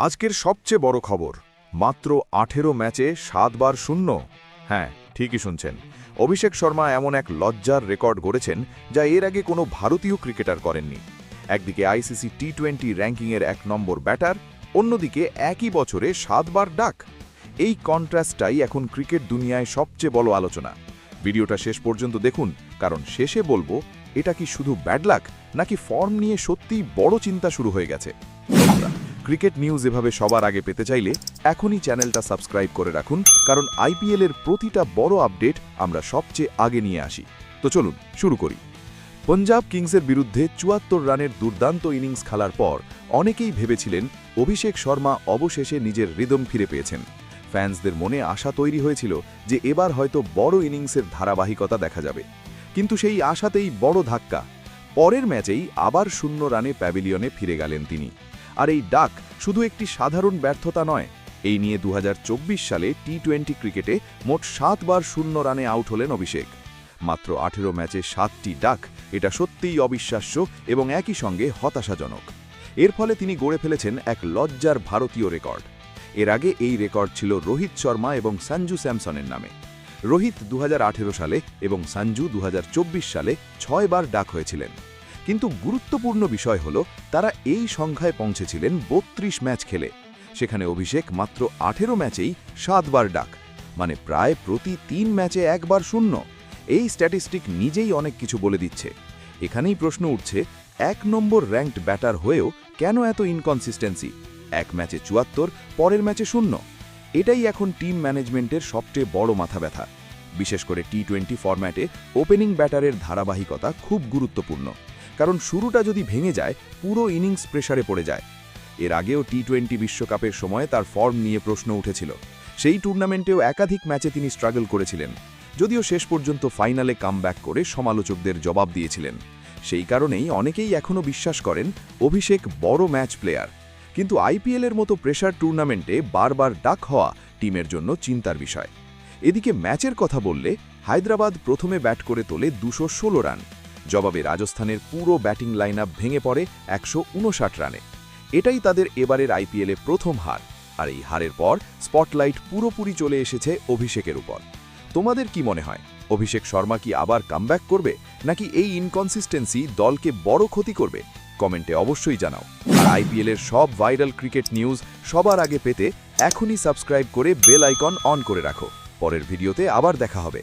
আজকের সবচেয়ে বড় খবর, মাত্র ১৮ ম্যাচে ৭ বার শূন্য। হ্যাঁ, ঠিকই শুনছেন। অভিষেক শর্মা এমন এক লজ্জার রেকর্ড গড়েছেন যা এর আগে কোনো ভারতীয় ক্রিকেটার করেননি। একদিকে আইসিসি টি-20 র্যাঙ্কিংয়ের ১ নম্বর ব্যাটার, অন্যদিকে একই বছরে ৭ বার ডাক। এই কন্ট্রাস্টটাই এখন ক্রিকেট দুনিয়ায় সবচেয়ে বড় আলোচনা। ভিডিওটা শেষ পর্যন্ত দেখুন, কারণ শেষে বলবো এটা কি শুধু ব্যাড লাক নাকি ফর্ম নিয়ে সত্যিই বড় চিন্তা শুরু হয়ে গেছে। ক্রিকেট নিউজ এভাবে সবার আগে পেতে চাইলে এখনই চ্যানেলটা সাবস্ক্রাইব করে রাখুন, কারণ আইপিএল এর প্রতিটা বড় আপডেট আমরা সবচেয়ে আগে নিয়ে আসি। তো চলুন শুরু করি। পঞ্জাব কিংসের বিরুদ্ধে ৭৪ রানের দুর্দান্ত ইনিংস খেলার পর অনেকেই ভেবেছিলেন অভিষেক শর্মা অবশেষে নিজের রিদম ফিরে পেয়েছেন। ফ্যান্সদের মনে আশা তৈরি হয়েছিল যে এবার হয়তো বড় ইনিংসের ধারাবাহিকতা দেখা যাবে। কিন্তু সেই আশাতেই বড় ধাক্কা। পরের ম্যাচেই আবার ০ রানে প্যাভিলিয়নে ফিরে গেলেন তিনি। আর এই ডাক শুধু একটি সাধারণ ব্যর্থতা নয়, এই নিয়ে ২০২৪ সালে টি-20 ক্রিকেটে মোট ৭ বার ০ রানে আউট হলেন অভিষেক। মাত্র ১৮ ম্যাচে ৭টি ডাক, এটা সত্যিই অবিশ্বাস্য এবং একই সঙ্গে হতাশাজনক। এর ফলে তিনি গড়ে ফেলেছেন এক লজ্জার ভারতীয় রেকর্ড। এর আগে এই রেকর্ড ছিল রোহিত শর্মা এবং সঞ্জু স্যামসনের নামে। রোহিত ২০১৮ সালে এবং সঞ্জু ২০২৪ সালে ৬ বার ডাক হয়েছিলেন। কিন্তু গুরুত্বপূর্ণ বিষয় হল তারা এই সংখ্যায় পৌঁছেছিলেন ৩২ ম্যাচ খেলে। সেখানে অভিষেক মাত্র ১৮ ম্যাচেই ৭ বার ডাক, মানে প্রায় প্রতি ৩ ম্যাচে ১ বার শূন্য। এই স্ট্যাটিস্টিক নিজেই অনেক কিছু বলে দিচ্ছে। এখানেই প্রশ্ন উঠছে, ১ নম্বর র্যাঙ্কড ব্যাটার হয়েও কেন এত ইনকনসিস্টেন্সি? এক ম্যাচে ৭৪, পরের ম্যাচে ০। এটাই এখন টিম ম্যানেজমেন্টের সবচেয়ে বড় মাথা ব্যথা। বিশেষ করে টি-20 ফরম্যাটে ওপেনিং ব্যাটারের ধারাবাহিকতা খুব গুরুত্বপূর্ণ, কারণ শুরুটা যদি ভেঙে যায় পুরো ইনিংস প্রেসারে পড়ে যায়। এর আগেও টি-20 বিশ্বকাপের সময় তার ফর্ম নিয়ে প্রশ্ন উঠেছিল। সেই টুর্নামেন্টেও একাধিক ম্যাচে তিনি স্ট্রাগল করেছিলেন, যদিও শেষ পর্যন্ত ফাইনালে কামব্যাক করে সমালোচকদের জবাব দিয়েছিলেন। সেই কারণেই অনেকেই এখনও বিশ্বাস করেন অভিষেক বড় ম্যাচ প্লেয়ার। কিন্তু আইপিএলের মতো প্রেসার টুর্নামেন্টে বারবার ডাক হওয়া টিমের জন্য চিন্তার বিষয়। এদিকে ম্যাচের কথা বললে হায়দ্রাবাদ প্রথমে ব্যাট করে তোলে ২১৬ রান। জবাবে রাজস্থানের পুরো ব্যাটিং লাইন আপ ভেঙে পড়ে ১৫৯ রানে। এটাই তাদের এবারের আইপিএলে প্রথম হার। আর এই হারের পর স্পটলাইট পুরোপুরি চলে এসেছে অভিষেকের উপর। তোমাদের কি মনে হয়, অভিষেক শর্মা কি আবার কামব্যাক করবে, নাকি এই ইনকনসিস্টেন্সি দলকে বড় ক্ষতি করবে? কমেন্টে অবশ্যই জানাও। আর আইপিএলের সব ভাইরাল ক্রিকেট নিউজ সবার আগে পেতে এখনই সাবস্ক্রাইব করে বেল আইকন অন করে রাখো। পরের ভিডিওতে আবার দেখা হবে।